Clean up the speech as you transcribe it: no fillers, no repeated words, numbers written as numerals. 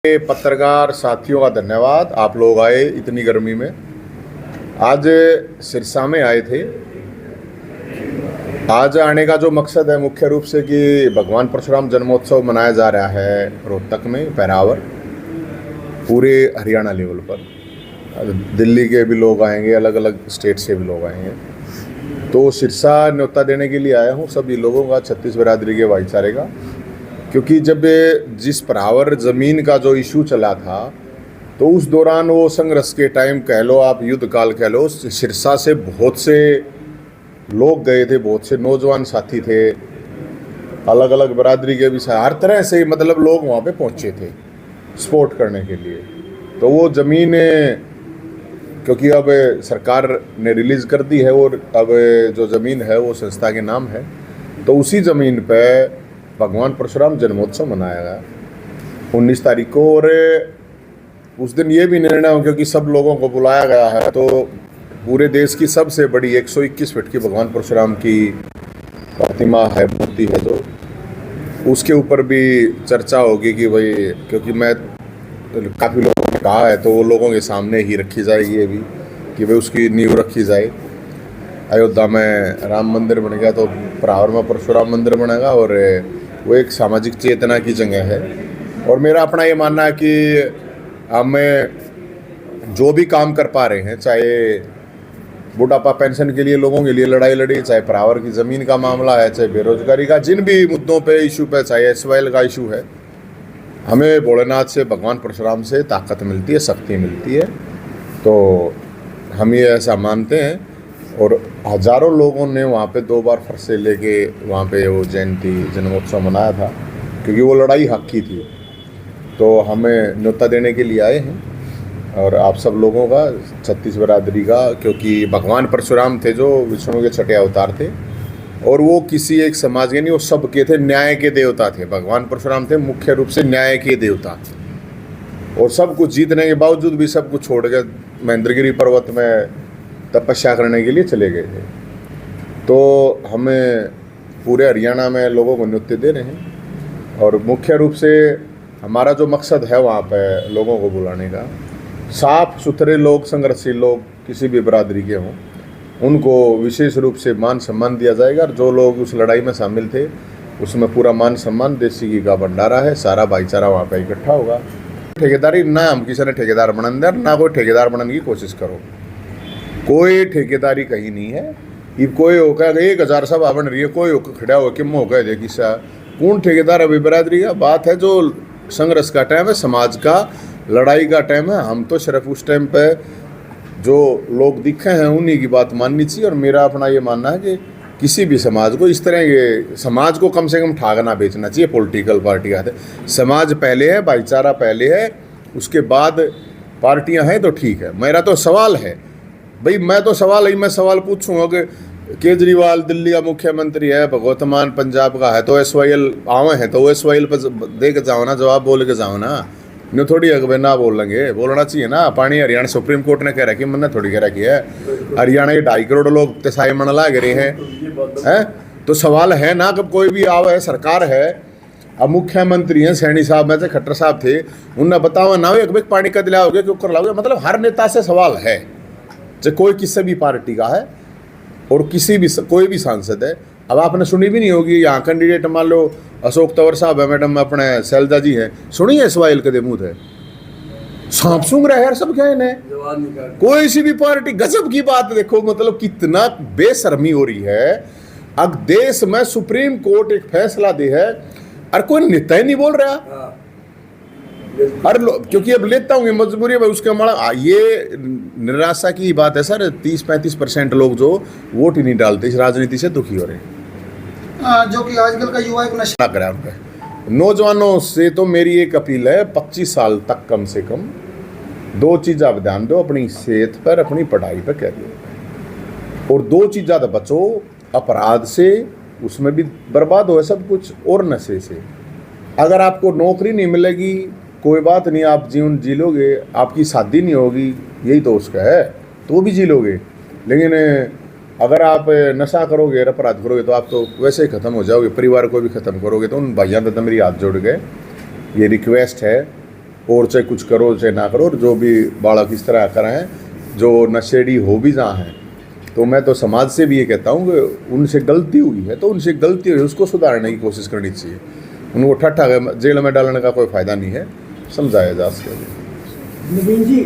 पत्रकार साथियों का धन्यवाद। आप लोग आए इतनी गर्मी में। आज सिरसा में आए थे। आज आने का जो मकसद है मुख्य रूप से कि भगवान परशुराम जन्मोत्सव मनाया जा रहा है रोहतक में, पैरावर, पूरे हरियाणा लेवल पर। दिल्ली के भी लोग आएंगे, अलग अलग स्टेट से भी लोग आएंगे। तो सिरसा न्योता देने के लिए आया हूँ सभी लोगों का, छत्तीस बिरादरी के भाईचारे का। क्योंकि जब जिस परावर ज़मीन का जो इशू चला था तो उस दौरान वो संघर्ष के टाइम कह लो, आप युद्ध काल कह लो, सिरसा से बहुत से लोग गए थे, बहुत से नौजवान साथी थे, अलग अलग बिरादरी के भी, हर तरह से मतलब लोग वहाँ पे पहुँचे थे सपोर्ट करने के लिए। तो वो ज़मीन क्योंकि अब सरकार ने रिलीज़ कर दी है और अब जो ज़मीन है वो संस्था के नाम है, तो उसी ज़मीन पे भगवान परशुराम जन्मोत्सव मनाया गया 19 तारीख को। और उस दिन ये भी निर्णय हो, क्योंकि सब लोगों को बुलाया गया है, तो पूरे देश की सबसे बड़ी 121 फीट की भगवान परशुराम की प्रतिमा है, मूर्ति है, जो उसके ऊपर भी चर्चा होगी कि भाई, क्योंकि मैं काफ़ी लोगों ने कहा है तो वो लोगों के सामने ही रखी जाएगी ये भी कि भाई उसकी नींव रखी जाए। अयोध्या में राम मंदिर बन गया तो परावर में परशुराम मंदिर बनेगा, और वो एक सामाजिक चेतना की जगह है। और मेरा अपना ये मानना है कि हमें जो भी काम कर पा रहे हैं, चाहे बुढ़ापा पेंशन के लिए लोगों के लिए लड़ाई लड़ी, चाहे परावर की ज़मीन का मामला है, चाहे बेरोजगारी का, जिन भी मुद्दों पे इशू पे, चाहे SYL का इशू है, हमें भोलेनाथ से, भगवान परशुराम से ताकत मिलती है, शक्ति मिलती है। तो हम ये ऐसा मानते हैं। और हज़ारों लोगों ने वहाँ पे 2 बार फरसे लेके वहाँ पे वो जयंती जन्मोत्सव मनाया था, क्योंकि वो लड़ाई हक की थी। तो हमें न्योता देने के लिए आए हैं, और आप सब लोगों का, छत्तीस बिरादरी का, क्योंकि भगवान परशुराम थे जो विष्णु के छठे अवतार थे, और वो किसी एक समाज के नहीं, वो सबके थे, न्याय के देवता थे। भगवान परशुराम थे मुख्य रूप से न्याय के देवता, और सब कुछ जीतने के बावजूद भी सब कुछ छोड़ के महेंद्रगिरी पर्वत में तपस्या करने के लिए चले गए थे। तो हमें पूरे हरियाणा में लोगों को न्योते दे रहे हैं, और मुख्य रूप से हमारा जो मकसद है वहाँ पे लोगों को बुलाने का, साफ सुथरे लोग, संघर्षशील लोग, किसी भी बिरादरी के हों, उनको विशेष रूप से मान सम्मान दिया जाएगा। और जो लोग उस लड़ाई में शामिल थे उसमें पूरा मान सम्मान, देसी घी का भंडारा है, सारा भाईचारा वहाँ पे इकट्ठा होगा। ठेकेदारी ना हम किसी ने ठेकेदार बनने दे, ना कोई ठेकेदार बनने की कोशिश करो। कोई ठेकेदारी कहीं नहीं है। ये कोई होकर 1000 सभा बन रही है, कोई होकर खड़ा हो कि मौका दे किसा कौन ठेकेदार अभी बिरादरी का बात है। जो संघर्ष का टाइम है, समाज का लड़ाई का टाइम है, हम तो सिर्फ उस टाइम पे जो लोग दिखे हैं उन्हीं की बात माननी चाहिए। और मेरा अपना ये मानना है कि किसी भी समाज को इस तरह के, समाज को कम से कम ठागना बेचना चाहिए पॉलिटिकल पार्टी का। समाज पहले है, भाईचारा पहले है, उसके बाद पार्टियां हैं तो ठीक है। मेरा तो सवाल है भाई, मैं सवाल पूछूंगा कि केजरीवाल दिल्ली का मुख्यमंत्री है, भगवंत मान पंजाब का है, तो SYL आवे हैं तो SYL पर दे के जाओ ना, जवाब बोल के जाओ ना। न्यू थोड़ी अगबे ना बोलेंगे, बोलना चाहिए ना। पानी हरियाणा सुप्रीम कोर्ट ने कह रखी, मैंने थोड़ी कह रखी है। हरियाणा के 2.5 करोड़ लोग तेसाई मन ला रहे हैं। तो सवाल है ना, कब कोई भी आवे, सरकार है, अब मुख्यमंत्री हैं, सैनी साहब में से खट्टर साहब थे, उन्हें बताओ ना पानी का दिलाओगे क्यों कर लाओगे। मतलब हर नेता से सवाल है, चाहे कोई किसी भी पार्टी का है और कोई भी सांसद है। अब आपने सुनी भी नहीं होगी, यहाँ कैंडिडेट मान लो अशोक तंवर साहब है, मैडम अपने शैलजा जी हैं, सुनिए SYL के मुँह है सांप सूंघ रहा है यार, सब क्या इन्हें, कोई सी भी पार्टी। गजब की बात देखो, मतलब कितना बेशर्मी हो रही है। अब देश में सुप्रीम कोर्ट एक फैसला दे है और कोई नेता ही नहीं बोल रहा। अरे क्योंकि अब लेता हूँ मजबूरी है उसके हमारा, ये निराशा की बात है सर। 30-35% लोग जो वोट ही नहीं डालते, इस राजनीति से दुखी हो रहे हैं, जो कि आजकल का युवा एक नशा करा उनका। नौजवानों से तो मेरी एक अपील है, 25 साल तक कम से कम 2 चीज़ आप ध्यान दो, अपनी सेहत पर, अपनी पढ़ाई पर करिए, और 2 चीज़ ज़्यादा बचो, अपराध से, उसमें भी बर्बाद हो सब कुछ, और नशे से। अगर आपको नौकरी नहीं मिलेगी कोई बात नहीं, आप जीवन जी लोगे, आपकी शादी नहीं होगी, यही तो उसका है, तो भी जी लोगे। लेकिन अगर आप नशा करोगे, अपराध करोगे, तो आप तो वैसे ही ख़त्म हो जाओगे, परिवार को भी ख़त्म करोगे। तो उन भाइयों दादा मेरी हाथ जोड़ गए, ये रिक्वेस्ट है और चाहे कुछ करो चाहे ना करो, और जो भी बालक इस तरह कर रहे हैं जो नशेड़ी हो भी जहाँ हैं, तो मैं तो समाज से भी ये कहता हूँ कि उनसे गलती हुई है तो उनसे गलती हुई उसको सुधारने की कोशिश करनी चाहिए। उनको ठट्ठा जेल में डालने का कोई फ़ायदा नहीं है, समझाया जा सके। नवीन जी